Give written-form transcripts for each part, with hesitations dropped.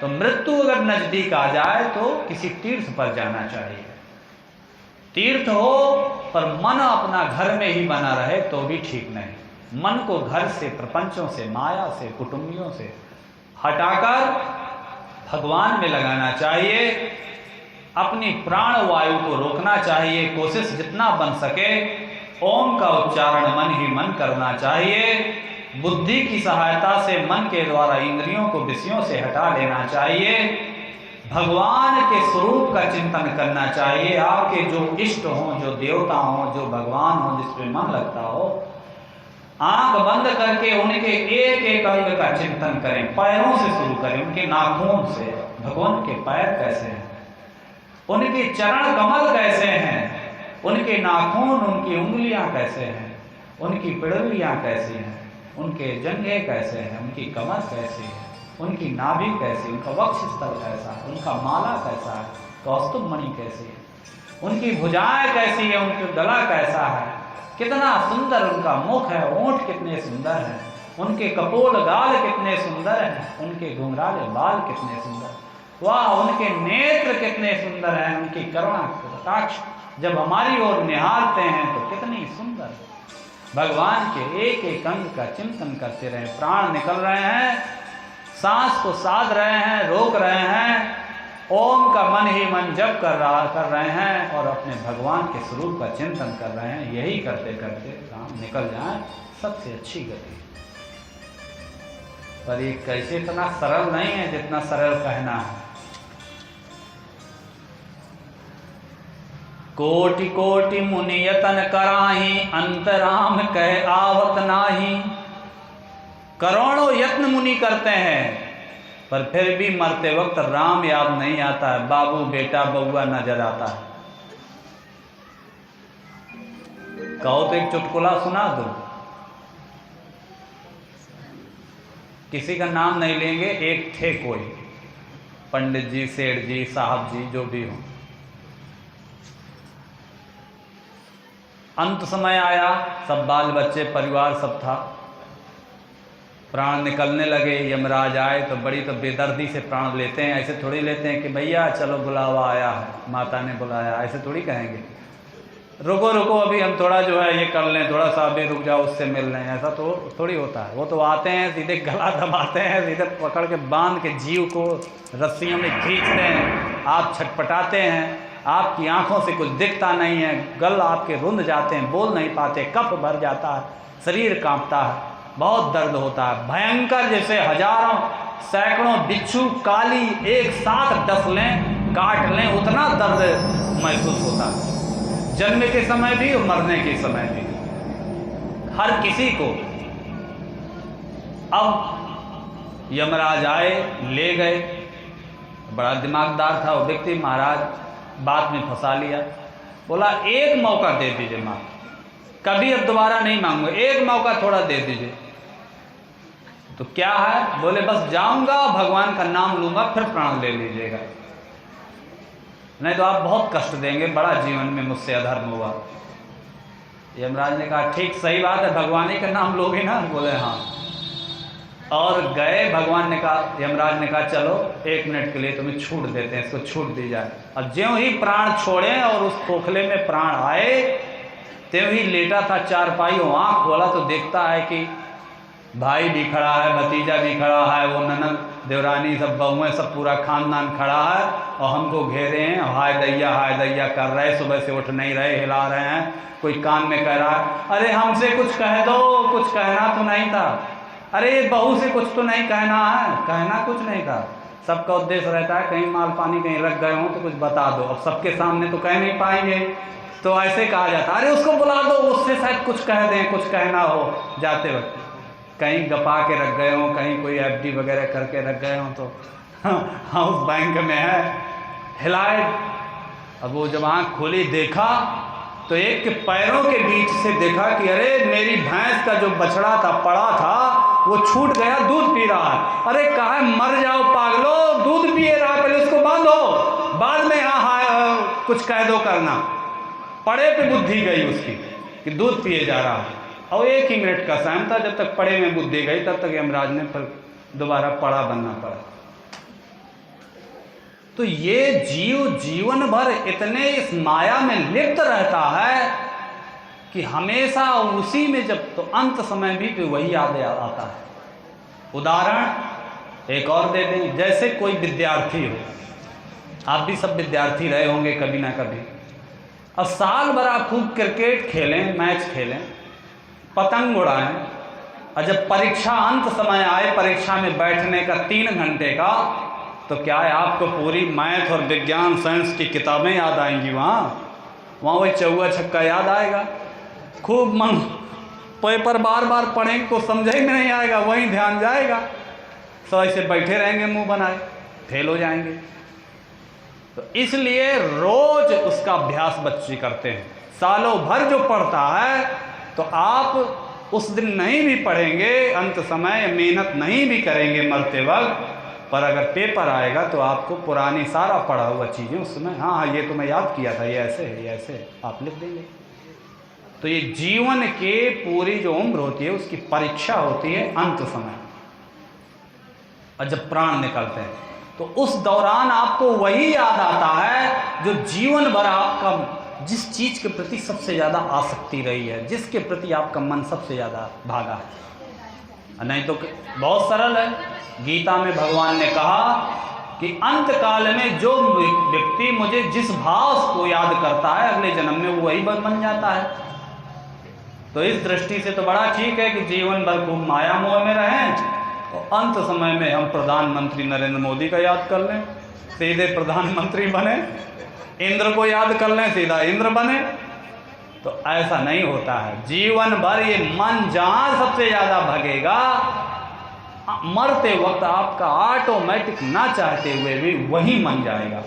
तो मृत्यु अगर नजदीक आ जाए तो किसी तीर्थ पर जाना चाहिए। तीर्थ हो पर मन अपना घर में ही बना रहे तो भी ठीक नहीं। मन को घर से, प्रपंचों से, माया से, कुटुंबियों से हटाकर भगवान में लगाना चाहिए। अपनी प्राण वायु को रोकना चाहिए। कोशिश जितना बन सके ओम का उच्चारण मन ही मन करना चाहिए। बुद्धि की सहायता से मन के द्वारा इंद्रियों को विषयों से हटा लेना चाहिए। भगवान के स्वरूप का चिंतन करना चाहिए। आपके जो इष्ट हों, जो देवता हों, जो भगवान हों, जिसमें मन लगता हो, आंख बंद करके उनके एक एक अंग का चिंतन करें। पैरों से शुरू करें, उनके नाखून से। भगवान के पैर कैसे हैं, उनके चरण कमल कैसे हैं, उनके नाखून, उनकी उंगलियां कैसे हैं, उनकी पिड़लियां कैसी हैं, उनके जंघे कैसे हैं, उनकी कमर कैसी है, उनकी नाभि कैसी, उनका वक्ष स्थल कैसा है, उनका माला कैसा है, कौस्तुभ मणि कैसी है, उनकी भुजाएं कैसी है, उनका गला कैसा है, कितना सुंदर उनका मुख है, ओंठ कितने सुंदर हैं, उनके कपोल गाल कितने सुंदर हैं, उनके घुंघराले बाल कितने सुंदर, वाह उनके नेत्र कितने सुंदर हैं, उनकी करुणा कटाक्ष जब हमारी ओर निहारते हैं तो कितनी सुंदर। भगवान के एक एक अंग का चिंतन करते रहे। प्राण निकल रहे हैं, सांस को साध रहे हैं, रोक रहे हैं, ओम का मन ही मन जप कर रहे हैं और अपने भगवान के स्वरूप का चिंतन कर रहे हैं। यही करते करते काम निकल जाए सबसे अच्छी गति। पर ये कैसे इतना सरल नहीं है जितना सरल कहना है। कोटि कोटि मुनि यतन कराही, अंतराम कह आवत नाही। करोड़ों यत्न मुनि करते हैं पर फिर भी मरते वक्त राम याद नहीं आता है, बाबू बेटा बउआ नजर आता है। कहो तो एक चुटकुला सुना दो, किसी का नाम नहीं लेंगे, एक थे कोई पंडित जी, सेठ जी, साहब जी, जो भी हो। अंत समय आया, सब बाल बच्चे परिवार सब था, प्राण निकलने लगे। यमराज आए तो बड़ी तो बेदर्दी से प्राण लेते हैं। ऐसे थोड़ी लेते हैं कि भैया चलो बुलावा आया है, माता ने बुलाया, ऐसे थोड़ी कहेंगे रुको रुको अभी हम थोड़ा जो है ये कर लें, थोड़ा सा अभी रुक जाओ उससे मिल लें, ऐसा तो थोड़ी होता है। वो तो आते हैं सीधे गला दबाते हैं, सीधे पकड़ के बांध के जीव को रस्सियों में खींचते हैं। आप छटपटाते हैं, आपकी आंखों से कुछ दिखता नहीं है, गल आपके रुंध जाते हैं, बोल नहीं पाते, कफ भर जाता है, शरीर कांपता है, बहुत दर्द होता है भयंकर। जैसे हजारों सैकड़ों बिच्छू काली एक साथ डस लें, काट लें, उतना दर्द महसूस होता है, जन्म के समय भी और मरने के समय भी, हर किसी को। अब यमराज आए, ले गए। बड़ा दिमागदार था वो व्यक्ति, महाराज बात में फंसा लिया। बोला एक मौका दे दीजिए माँ, कभी अब दोबारा नहीं मांगूंगा, एक मौका थोड़ा दे दीजिए। तो क्या है? बोले बस जाऊंगा, भगवान का नाम लूंगा, फिर प्राण ले लीजिएगा, नहीं तो आप बहुत कष्ट देंगे, बड़ा जीवन में मुझसे अधर्म हुआ। यमराज ने कहा ठीक सही बात है, भगवान ही का नाम लोगे ना? बोले हाँ। और गए। भगवान ने कहा, यमराज ने कहा चलो 1 मिनट के लिए तुम्हें छूट देते हैं, इसको छूट दी जाए। और ज्यों ही प्राण छोड़े और उस खोखले में प्राण आए, त्यों ही लेटा था चारपाइयों, आँख खोला तो देखता है कि भाई भी खड़ा है, भतीजा भी खड़ा है, वो ननद देवरानी सब बहुएं सब पूरा खानदान खड़ा है और हमको घेरे हैं, हाय दैया कर रहे, सुबह से उठ नहीं रहे, हिला रहे हैं। कोई कान में कह रहा है अरे हमसे कुछ कह दो, कुछ कहना तो नहीं था, अरे बहू से कुछ तो नहीं कहना है, कहना कुछ नहीं था। सबका उद्देश्य रहता है कहीं माल पानी कहीं रख गए हों तो कुछ बता दो, अब सबके सामने तो कह नहीं पाएंगे, तो ऐसे कहा जाता अरे उसको बुला दो, उससे शायद कुछ कह दें, कुछ कहना हो जाते वक्त। कहीं गपा के रख गए हों, कहीं कोई FD वगैरह करके रख गए हों, तो हाउस बैंक में है, हिलाए। अब वो जब आँख खोली देखा तो एक के पैरों के बीच से देखा कि अरे मेरी भैंस का जो बछड़ा था पड़ा था वो छूट गया, दूध पी रहा है। अरे कहा है मर जाओ पागलो, दूध पिए रहा, पहले उसको बांधो, बाद में यहाँ कुछ कह दो करना। पड़े पे बुद्धि गई उसकी कि दूध पिए जा रहा है, और 1 ही मिनट का टाइम था, जब तक पड़े में बुद्धि गई तब तक यमराज ने फिर दोबारा पड़ा बनना पड़ा। तो ये जीव जीवन भर इतने इस माया में लिप्त रहता है कि हमेशा उसी में, जब तो अंत समय भी तो वही याद आता है। उदाहरण एक और दे दें, जैसे कोई विद्यार्थी हो, आप भी सब विद्यार्थी रहे होंगे कभी ना कभी। अब साल भर आप खूब क्रिकेट खेलें, मैच खेलें, पतंग उड़ाएं, और जब परीक्षा अंत समय आए, परीक्षा में बैठने का 3 घंटे का, तो क्या है आपको पूरी मैथ और विज्ञान साइंस की किताबें याद आएंगी? वहाँ वही चौका छक्का याद आएगा। खूब मन पेपर बार बार पढ़ेंगे तो समझ ही में नहीं आएगा, वहीं ध्यान जाएगा। सब ऐसे बैठे रहेंगे मुंह बनाए, फेल हो जाएंगे। तो इसलिए रोज उसका अभ्यास बच्चे करते हैं। सालों भर जो पढ़ता है, तो आप उस दिन नहीं भी पढ़ेंगे, अंत समय मेहनत नहीं भी करेंगे मरते वक्त, पर अगर पेपर आएगा तो आपको पुरानी सारा पढ़ा हुआ चीज़ें उसमें, हाँ ये तो मैं याद किया था, ये ऐसे है, ये ऐसे है, आप लिख देंगे। तो ये जीवन के पूरी जो उम्र होती है उसकी परीक्षा होती है अंत समय, और जब प्राण निकलते हैं तो उस दौरान आपको वही याद आता है जो जीवन भर आपका, जिस चीज़ के प्रति सबसे ज़्यादा आसक्ति रही है, जिसके प्रति आपका मन सबसे ज़्यादा भागा है। नहीं तो बहुत सरल है। गीता में भगवान ने कहा कि अंत काल में जो व्यक्ति मुझे जिस भाव को याद करता है, अगले जन्म में वो वही बन जाता है। तो इस दृष्टि से तो बड़ा ठीक है कि जीवन भर खूब माया मोह में रहें, तो अंत समय में हम प्रधानमंत्री नरेंद्र मोदी का याद कर लें, सीधे प्रधानमंत्री बने, इंद्र को याद कर लें, सीधा इंद्र बने। तो ऐसा नहीं होता है। जीवन भर ये मन जहाँ सबसे ज़्यादा भगेगा, मरते वक्त आपका ऑटोमेटिक ना चाहते हुए भी वही मन जाएगा।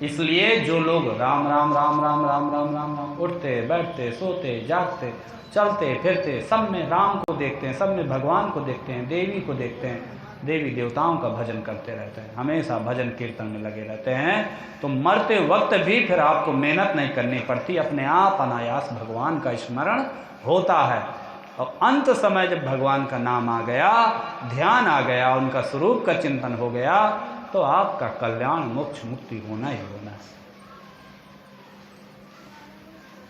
इसलिए जो लोग राम राम राम राम राम राम राम राम उठते बैठते सोते जागते चलते फिरते सब में राम को देखते हैं, सब में भगवान को देखते हैं, देवी को देखते हैं, देवी देवताओं का भजन करते रहते हैं, हमेशा भजन कीर्तन में लगे रहते हैं, तो मरते वक्त भी फिर आपको मेहनत नहीं करनी पड़ती, अपने आप अनायास भगवान का स्मरण होता है। और अंत समय जब भगवान का नाम आ गया, ध्यान आ गया, उनका स्वरूप का चिंतन हो गया, तो आपका कल्याण मोक्ष मुक्ति होना ही होना है।